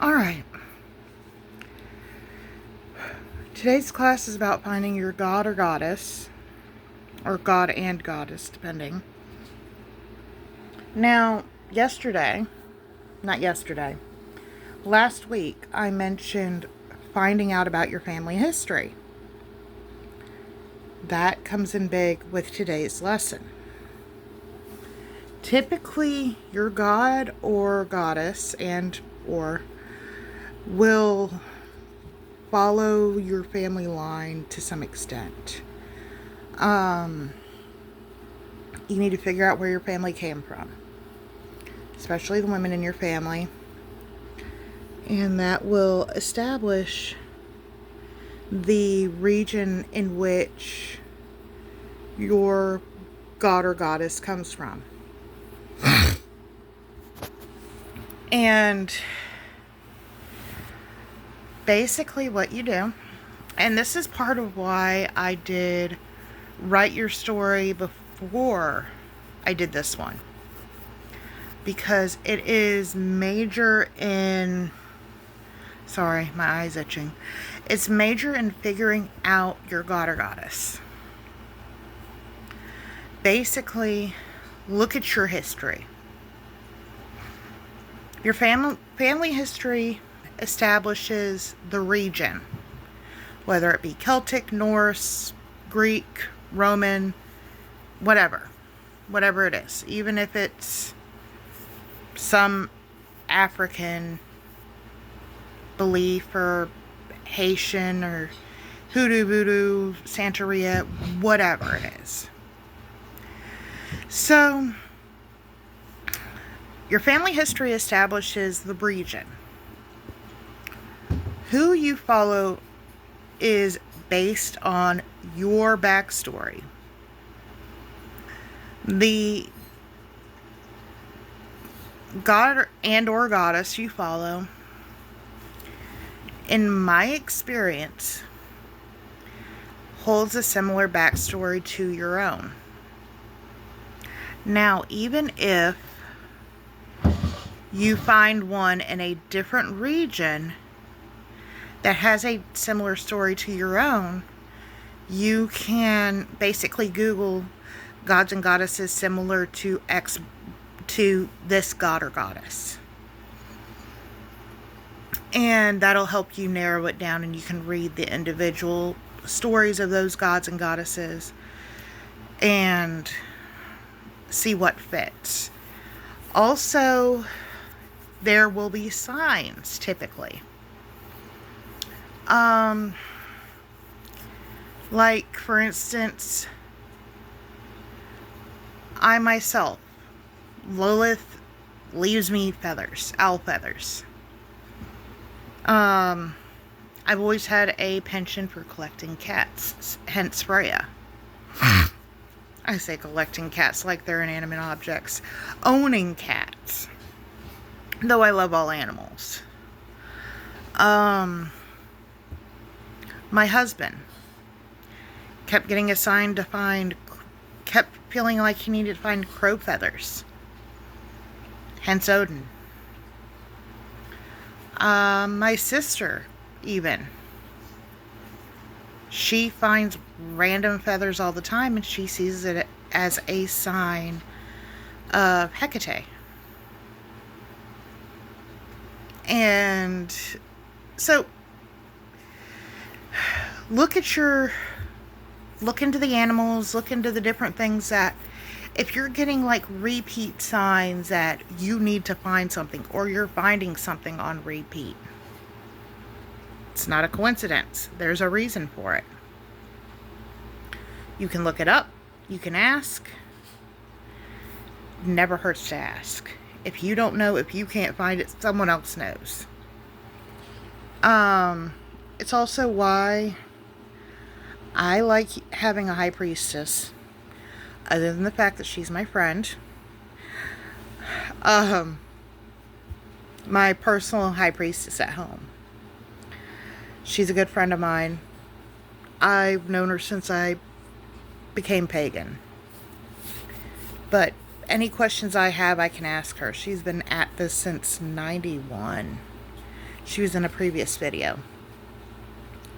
Alright. Today's class is about finding your god or goddess, or god and goddess, depending. Now, last week, I mentioned finding out about your family history. That comes in big with today's lesson. Typically, your god or goddess or will follow your family line to some extent. You need to figure out where your family came from, especially the women in your family, and that will establish the region in which your god or goddess comes from. And basically what you do, and this is part of why I did write your story before I did this one, because it is major in, sorry, my eye's itching. It's major in figuring out your god or goddess. Basically, look at your history. Your family history establishes the region, whether it be Celtic, Norse, Greek, Roman, whatever it is. Even if it's some African belief or Haitian or hoodoo, voodoo, Santeria, whatever it is. So, your family history establishes the region. Who you follow is based on your backstory. The god and or goddess you follow, in my experience, holds a similar backstory to your own. Now, even if you find one in a different region that has a similar story to your own, you can basically Google gods and goddesses similar to this god or goddess. And that'll help you narrow it down, and you can read the individual stories of those gods and goddesses and see what fits. Also, there will be signs typically. Like, for instance, I myself, Lilith leaves me feathers, owl feathers. I've always had a penchant for collecting cats, hence Freya. I say collecting cats like they're inanimate objects. Owning cats. Though I love all animals. My husband kept getting assigned to kept feeling like he needed to find crow feathers. Hence Odin. My sister, even. She finds random feathers all the time, and she sees it as a sign of Hecate. And so, look into the animals, look into the different things that, if you're getting like repeat signs that you need to find something, or you're finding something on repeat, it's not a coincidence. There's a reason for it. You can look it up. You can ask. Never hurts to ask. If you don't know, if you can't find it, someone else knows. It's also why I like having a high priestess, other than the fact that she's my friend. My personal high priestess at home. She's a good friend of mine. I've known her since I became pagan. But any questions I have, I can ask her. She's been at this since 91. She was in a previous video.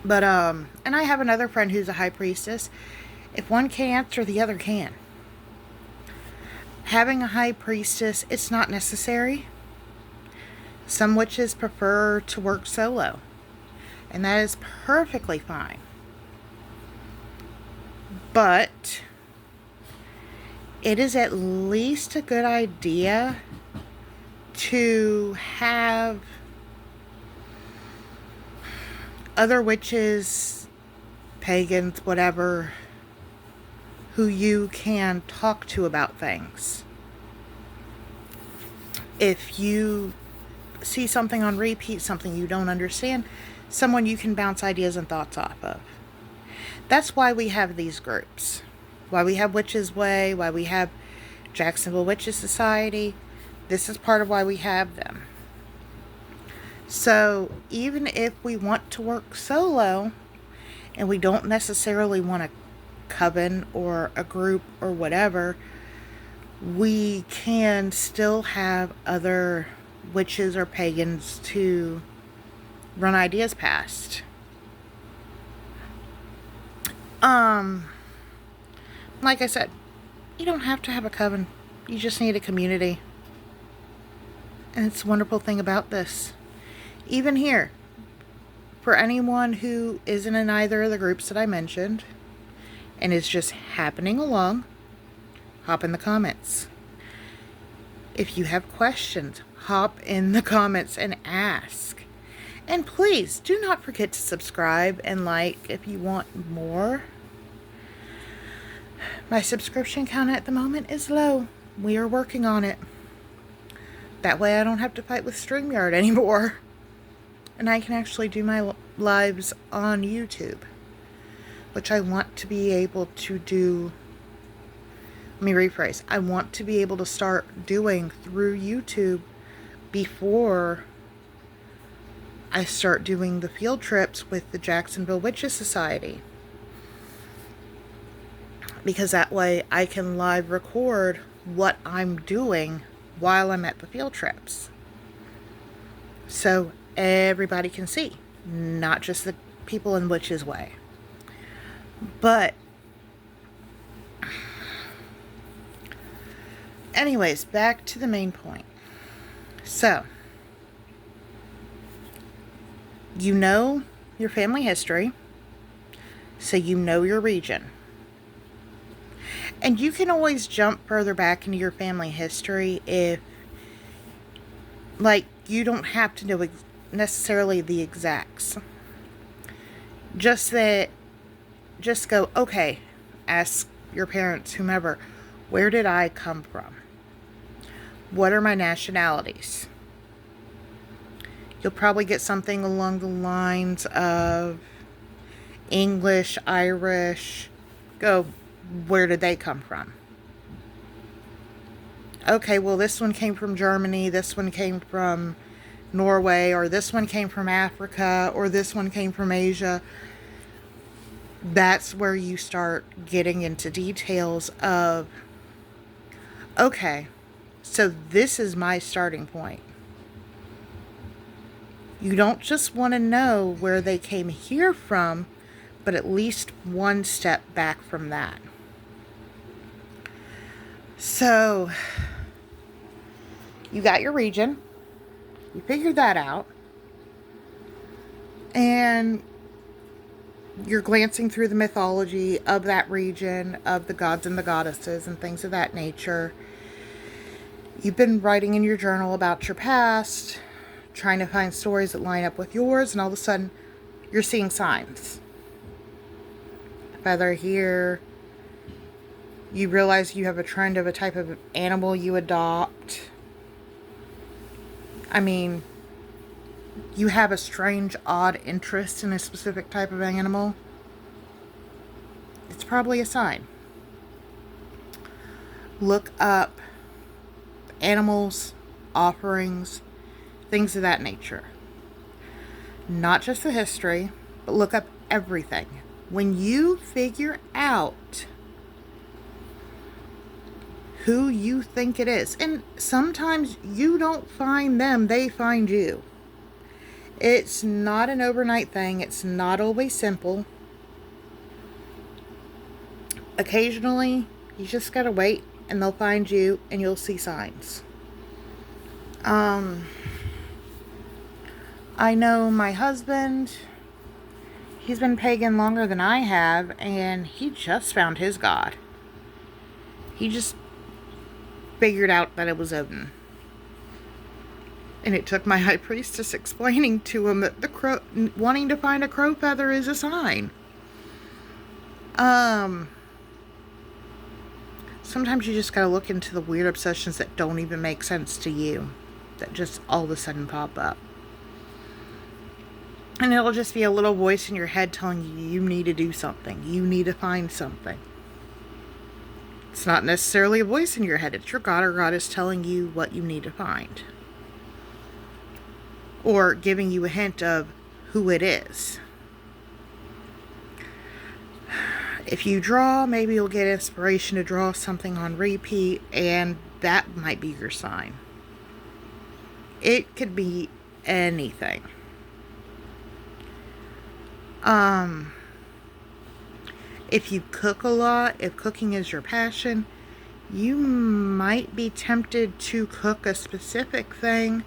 But, and I have another friend who's a high priestess. If one can't answer, the other can. Having a high priestess, it's not necessary. Some witches prefer to work solo, and that is perfectly fine. But it is at least a good idea to have other witches, pagans, whatever, who you can talk to about things. If you see something on repeat, something you don't understand, someone you can bounce ideas and thoughts off of. That's why we have these groups. Why we have Witches Way, why we have Jacksonville Witches Society. This is part of why we have them. So even if we want to work solo and we don't necessarily want a coven or a group or whatever, we can still have other witches or pagans to run ideas past. Like I said, you don't have to have a coven. You just need a community. And it's a wonderful thing about this. Even here, for anyone who isn't in either of the groups that I mentioned and is just happening along, hop in the comments. If you have questions, hop in the comments and ask. And please do not forget to subscribe and like if you want more. My subscription count at the moment is low. We are working on it. That way I don't have to fight with StreamYard anymore. And I can actually do my lives on YouTube, which I want to be able to do. Let me rephrase. I want to be able to start doing through YouTube before I start doing the field trips with the Jacksonville Witches Society. Because that way I can live record what I'm doing while I'm at the field trips. So everybody can see, not just the people in Witches Way. But anyways, back to the main point. So, you know your family history, so you know your region. And you can always jump further back into your family history if, like, you don't have to know necessarily the exacts. Just go, okay, ask your parents, whomever, where did I come from? What are my nationalities? You'll probably get something along the lines of English, Irish. Go, where did they come from? Okay, well, this one came from Germany, this one came from Norway, or this one came from Africa, or this one came from Asia. That's where you start getting into details of, okay, so this is my starting point. You don't just want to know where they came here from, but at least one step back from that. So, you got your region. You figured that out. And you're glancing through the mythology of that region, of the gods and the goddesses and things of that nature. You've been writing in your journal about your past, trying to find stories that line up with yours, and all of a sudden, you're seeing signs. Feather here. You realize you have a trend of a type of animal you adopt. I mean, you have a strange, odd interest in a specific type of animal. It's probably a sign. Look up animals, offerings, things of that nature. Not just the history, but look up everything. When you figure out who you think it is, and sometimes you don't find them, they find you. It's not an overnight thing. It's not always simple. Occasionally, you just gotta wait and they'll find you and you'll see signs. I know my husband, he's been pagan longer than I have, and he just found his God. He just figured out that it was Odin. And it took my high priestess explaining to him that the crow, wanting to find a crow feather is a sign. Sometimes you just gotta look into the weird obsessions that don't even make sense to you, that just all of a sudden pop up. And it'll just be a little voice in your head telling you you need to do something. You need to find something. It's not necessarily a voice in your head. It's your God or goddess telling you what you need to find. Or giving you a hint of who it is. If you draw, maybe you'll get inspiration to draw something on repeat, and that might be your sign. It could be anything. If you cook a lot, if cooking is your passion, you might be tempted to cook a specific thing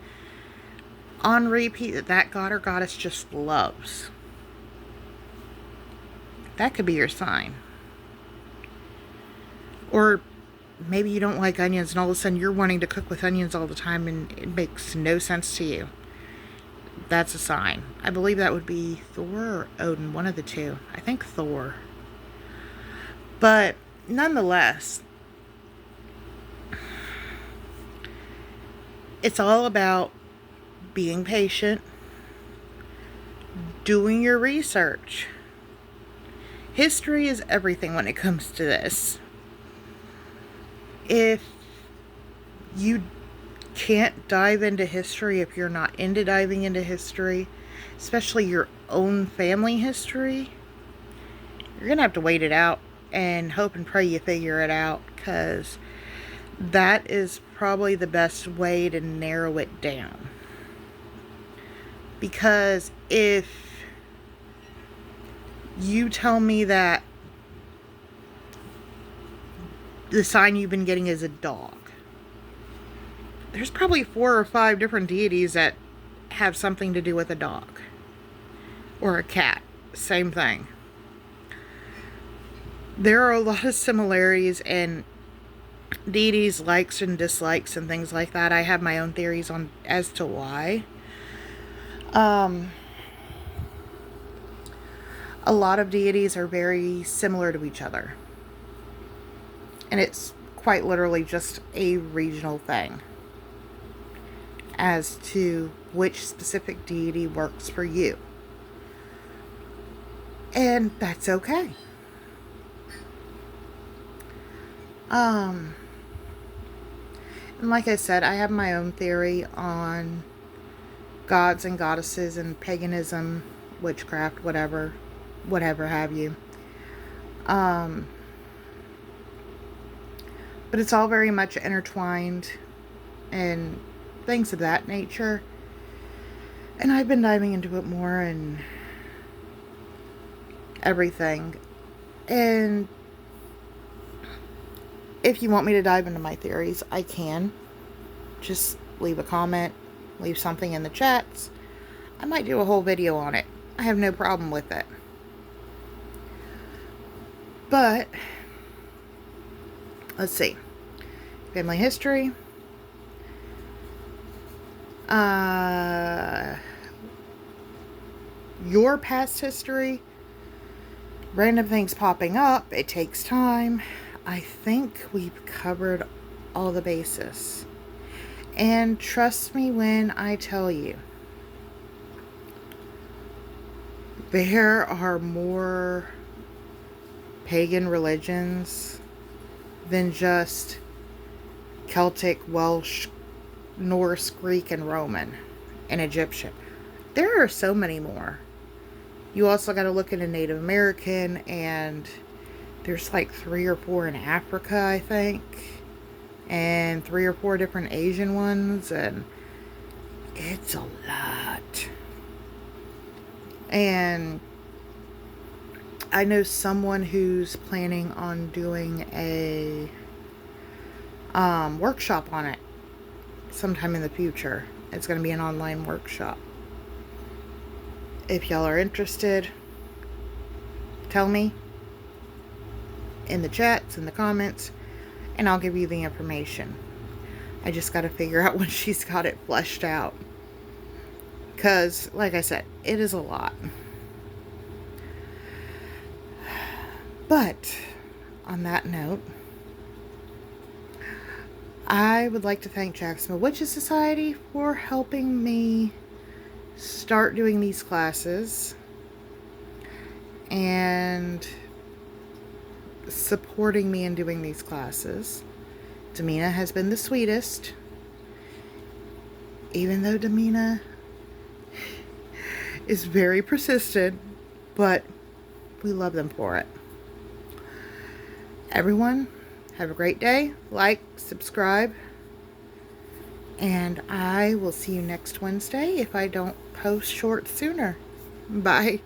on repeat that God or goddess just loves. That could be your sign. Or maybe you don't like onions and all of a sudden you're wanting to cook with onions all the time and it makes no sense to you. That's a sign. I believe that would be Thor or Odin, one of the two. I think Thor. But nonetheless, it's all about being patient, doing your research. History is everything when it comes to this. If you can't dive into history, if you're not into diving into history, especially your own family history, you're going to have to wait it out and hope and pray you figure it out, because that is probably the best way to narrow it down. Because if you tell me that the sign you've been getting is a dog, there's probably 4 or 5 different deities that have something to do with a dog. Or a cat. Same thing. There are a lot of similarities in deities' likes and dislikes and things like that. I have my own theories on as to why. A lot of deities are very similar to each other. And it's quite literally just a regional thing as to which specific deity works for you. And that's okay. And like I said, I have my own theory on gods and goddesses and paganism, witchcraft, whatever have you. But it's all very much intertwined and things of that nature. And I've been diving into it more and everything. And if you want me to dive into my theories, I can. Just leave a comment, leave something in the chats. I might do a whole video on it. I have no problem with it. But let's see. Family history. Your past history. Random things popping up. It takes time. I think we've covered all the bases. And trust me when I tell you, there are more pagan religions than just Celtic, Welsh, Norse, Greek, and Roman, and Egyptian. There are so many more. You also got to look at a Native American, and there's like 3 or 4 in Africa, I think, and 3 or 4 different Asian ones, and it's a lot. And I know someone who's planning on doing a workshop on it sometime in the future. It's going to be an online workshop. If y'all are interested, tell me in the chats, in the comments, and I'll give you the information. I just got to figure out when she's got it fleshed out. Because, like I said, it is a lot. But, on that note, I would like to thank Jacksonville Witches Society for helping me start doing these classes and supporting me in doing these classes. Damina has been the sweetest, even though Damina is very persistent, but we love them for it. Everyone, have a great day. Like, subscribe, and I will see you next Wednesday if I don't post short sooner. Bye.